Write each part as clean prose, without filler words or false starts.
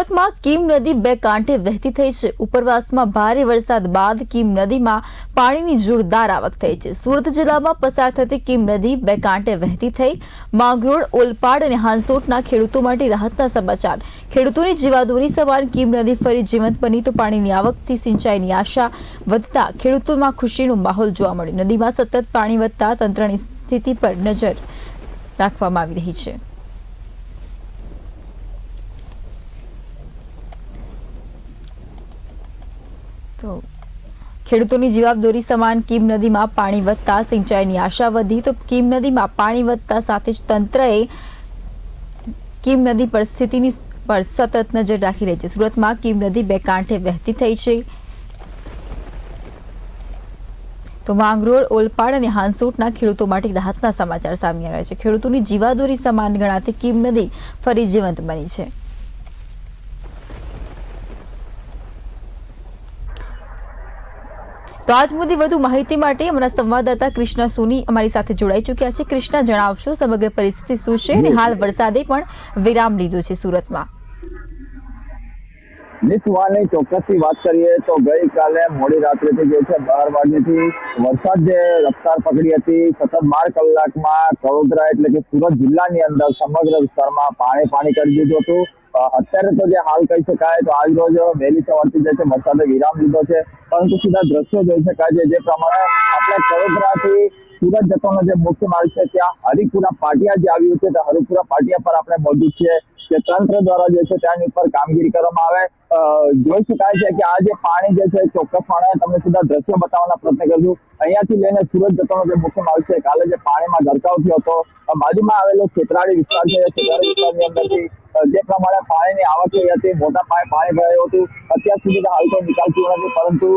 સુરતમાં કીમ નદી બે કાંઠે વહેતી થઈ છે। ઉપરવાસમાં ભારે વરસાદ બાદ કીમ નદીમાં પાણીની જોરદાર આવક થઈ છે। સુરત જિલ્લામાં પસાર થતી કીમ નદી બે કાંઠે વહેતી થઈ માંગરોળ, ઓલપાડ અને હાંસોટના ખેડૂતો માટે રાહતના સમાચાર। ખેડૂતોની જીવાદોરી સમાન કીમ નદી ફરી જીવંત બની તો પાણીની આવકથી સિંચાઈની આશા વધતા ખેડૂતોમાં ખુશીનો માહોલ જોવા મળ્યો। નદીમાં સતત પાણી વધતા તંત્રની સ્થિતિ પર નજર રાખવામાં આવી રહી છે। તો ખેડૂતોની જીવાદોરી સમાન કીમ નદીમાં પાણી વધતા સિંચાઈની આશા વધી તો કીમ નદીમાં પાણી વધતા સાથે જ તંત્રએ કીમ નદી પરિસ્થિતિની પર સતત નજર રાખી રહી છે। સુરતમાં કીમ નદી બે કાંઠે વહેતી થઈ છે તો માંગરોળ, ઓલપાડ અને હાંસોટના ખેડૂતો માટે રાહતના સમાચાર સામે આવ્યા છે। ખેડૂતોની જીવાદોરી સમાન ગણાતી કીમ નદી ફરી જીવંત બની છે। તો આજ મુદ્દે વધુ માહિતી માટે અમારા સંવાદદાતા કૃષ્ણા સોની અમારી સાથે જોડાઈ ચૂક્યા છે। કૃષ્ણા, જણાવશો સમગ્ર પરિસ્થિતિ શું છે અને હાલ વરસાદે પણ વિરામ લીધો છે સુરતમાં? નીતવાની ચોક્કસથી વાત કરીએ તો ગઈકાલે મોડી રાત્રેથી જે છે 12 વાગ્યાથી વરસાદ જે રફતાર પકડી હતી સતત 12 કલાકમાં કડોદરા એટલે કે સુરત જિલ્લાની અંદર સમગ્ર વિસ્તારમાં પાણી કરી દીધું હતું। અત્યારે તો જે હાલ કહી શકાય તો આજ રોજ વહેલી સવારથી જે છે વરસાદે વિરામ લીધો છે, પરંતુ સીધા દ્રશ્યો જોઈ શકાય છે જે પ્રમાણે આપણે કડોદરાથી સુરત જવાનો જે મુખ્ય માર્ગ છે ત્યાં હરિપુરા પાટિયા જે આવ્યું છે તો હરિપુરા પાટિયા પર આપણે મોજૂદ છીએ કે તંત્ર દ્વારા જે છે તેની ઉપર કામગીરી કરવામાં આવે। જોઈ શકાય છે કે આ જે પાણી જે છે ચોક્કસપણે તમને સીધા દ્રશ્યો બતાવવાના પ્રયત્ન કરશું। અહીંયાથી લઈને સુરત જવાનો જે મુખ્ય માર્ગ છે કાલે જે પાણીમાં ગરકાવ થયો હતો બાજુમાં આવેલો ખેતરાળી વિસ્તાર છે, ખેતરાળી વિસ્તારની અંદરથી જે પ્રમાણે પાણીની આવક થઈ હતી મોટા પાયે પાણી ભરાયું હતું। અત્યાર સુધી હાલ તો નિકાલ થયો નથી, પરંતુ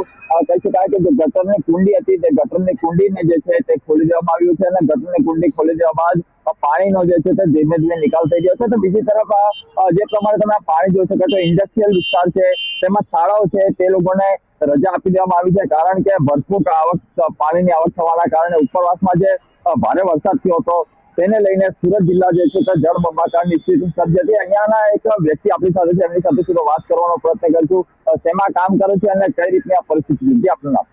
કહી શકાય કે જે ગટરની કુંડી હતી તે ગટરની કુંડીને જે છે તે ખોલી દેવામાં આવ્યું છે અને ગટરની કુંડી ખોલી દેવા બાદ પાણીનો જે છે તે ધીમે ધીમે નિકાલ થઈ રહ્યો છે। તો બીજી તરફ જે પ્રમાણે તમે પાણી જોઈ શકો તો ઇન્ડસ્ટ્રીયલ વિસ્તાર છે તેમાં શાળાઓ છે તે લોકોને રજા આપી દેવામાં આવી છે, કારણ કે ભરપૂર પાણીની આવક થવાના કારણે ઉપરવાસમાં જે ભારે વરસાદ થયો હતો તેને લઈને સુરત જિલ્લા જે છે તે જળબંબાકારની સ્થિતિ સર્જી હતી। અહીંયાના એક વ્યક્તિ આપણી સાથે છે, એમની સાથે સીધો વાત કરવાનો પ્રયત્ન કરીશું। શેમાં કામ કરે છે અને કઈ રીતની આ પરિસ્થિતિ છે? આપનું નામ?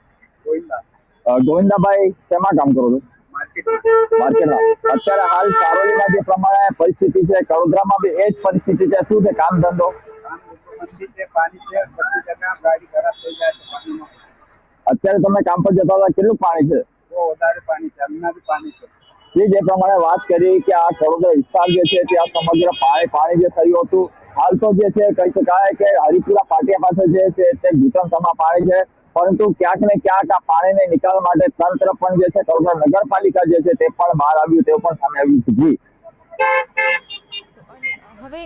ગોવિંદાભાઈ, શેમાં કામ કરો છો? માર્કેટમાં। અત્યારે હાલ સારોલીમાં જે પ્રમાણે પરિસ્થિતિ છે કડોદરામાં બી એ જ પરિસ્થિતિ છે, શું છે કામ ધંધો? અત્યારે તમે કામ પર જતા હતા, કેટલું પાણી છે? વધારે પાણી છે, હમણાં બી પાણી છે। જે પ્રમાણે વાત કરી કે આ કડોદરા વિસ્તાર જે છે ત્યાં સમગ્ર પાણી જે થયું હતું, હાલ તો જે છે કહી શકાય કે હરિપુરા પાટિયા પાસે જે છે તે ઘૂંટણસમાં પાણી છે, પરંતુ ક્યાંક ને ક્યાંક આ પાણીને નિકાલ માટે તંત્ર પણ જે છે કડોદરા નગરપાલિકા જે છે તે પણ બહાર આવ્યું તેવું પણ સામે આવ્યું છે। હવે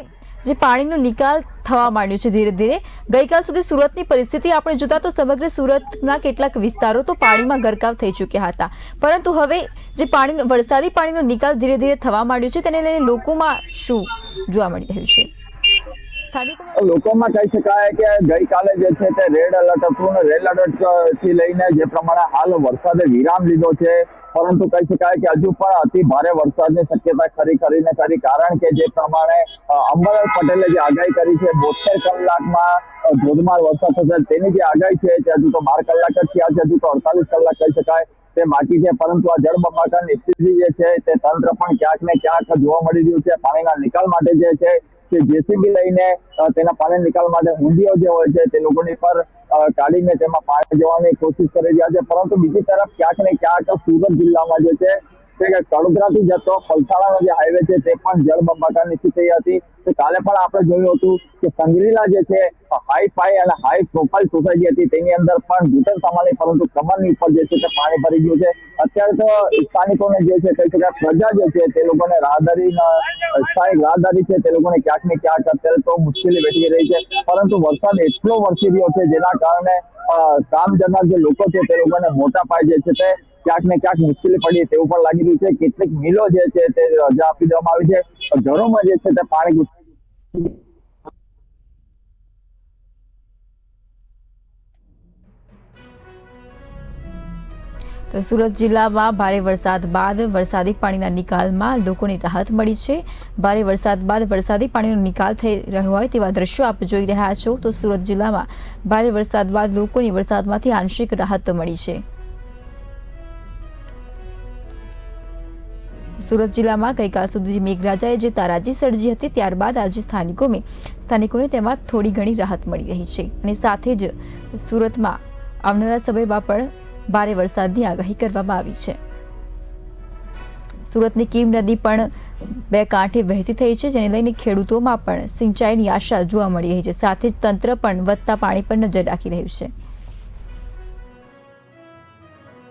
જે પાણીનો નિકાલ થવા માંડ્યો છે ધીરે ધીરે, ગઈકાલ સુધી સુરતની પરિસ્થિતિ આપણે જોતા તો સમગ્ર સુરતના કેટલાક વિસ્તારો તો પાણીમાં ગરકાવ થઈ ચૂક્યા હતા, પરંતુ હવે જે વરસાદી પાણીનો નિકાલ ધીરે ધીરે થવા માંડ્યો છે તેને લઈને લોકોમાં શું જોવા મળી રહ્યું છે? લોકોમાં કહી શકાય કે ગઈકાલે જે છે તે રેડ એલર્ટ હતું અને રેડ એલર્ટ થી લઈને જે પ્રમાણે હાલ વરસાદે વિરામ લીધો છે, પરંતુ કહી શકાય કે હજુ પણ અતિ ભારે વરસાદની શક્યતા ખરી, કારણ કે જે પ્રમાણે અંબાલાલ પટેલે જે આગાહી કરી છે 72 કલાકમાં ધોધમાર વરસાદ થશે તેની જે આગાહી છે તે હજુ તો 12 કલાક જ થયા છે, હજુ તો 48 કલાક કહી શકાય તે બાકી છે, પરંતુ આ જળબંબાકારની સ્થિતિ જે છે તે તંત્ર પણ ક્યાંક ને ક્યાંક જોવા મળી રહ્યું છે। પાણીના નિકાલ માટે જે છે કે જેસીબી લઈને તેના પાણી નિકાલ માટે હુંડીઓ જે હોય છે તે લોકોની પર કાઢીને તેમાં પાણી જવાની કોશિશ કરી રહ્યા છે, પરંતુ બીજી તરફ ક્યાંક ને ક્યાંક સુરત જિલ્લામાં જે છે તે કડોદરાથી જતો પલસાણાનો જે હાઈવે છે તે પણ જળબંબાકારની સ્થિતિ હતી। તો કાલે પણ આપણે જોયું હતું કે સંગરીલા જે છે હાઈ ફાઈ અને હાઈ પ્રોફાઇલ સોસાયટી હતી તેની અંદર પણ ઘૂંટણ સમાન પરંતુ કમરની ઉપર જે છે તે પાણી ભરી ગયું છે। અત્યારે તો સ્થાનિકોને જે છે કહી શકાય પ્રજા જે છે તે લોકોને સ્થાનિક રાહદારી છે તે લોકોને ક્યાંક ને ક્યાંક અત્યારે તો મુશ્કેલી વેઠી રહી છે, પરંતુ વરસાદ એટલો વરસી રહ્યો છે જેના કારણે કામ કરનાર જે લોકો છે તે લોકોને મોટા પાયે જે છે તે ક્યાંક ને ક્યાંક મુશ્કેલી પડી તેવું પણ લાગી રહ્યું છે। કેટલીક મિલો જે છે તે રજા આપી દેવામાં આવી છે, ઘરોમાં જે છે તે પાણી તો સુરત જિલ્લામાં ભારે વરસાદ બાદ વરસાદી પાણીના નિકાલમાં લોકોને રાહત મળી છે. ભારે વરસાદ બાદ વરસાદી પાણીનો નિકાલ થઈ રહ્યો હોય તેવા દ્રશ્યો આપ જોઈ રહ્યા છો. તો સુરત જિલ્લામાં ભારે વરસાદ બાદ લોકોને વરસાદમાંથી આંશિક રાહત મળી છે. સુરત જિલ્લામાં ગઈકાલ સુધી મેઘરાજાએ જે તારાજી સર્જી હતી, ત્યારબાદ આજે સ્થાનિકોને તેમાં થોડી ઘણી રાહત મળી રહી છે. અને સાથે જ સુરતમાં આવનારા સમયમાં પણ ભારે વરસાદની આગાહી કરવામાં આવી છે. સુરતની કીમ નદી પણ બે કાંઠે વહેતી થઈ છે, જેને લઈને ખેડૂતોમાં પણ સિંચાઈની આશા જોવા મળી રહી છે. સાથે જ તંત્ર પણ વધતા પાણી પર નજર રાખી રહ્યું છે.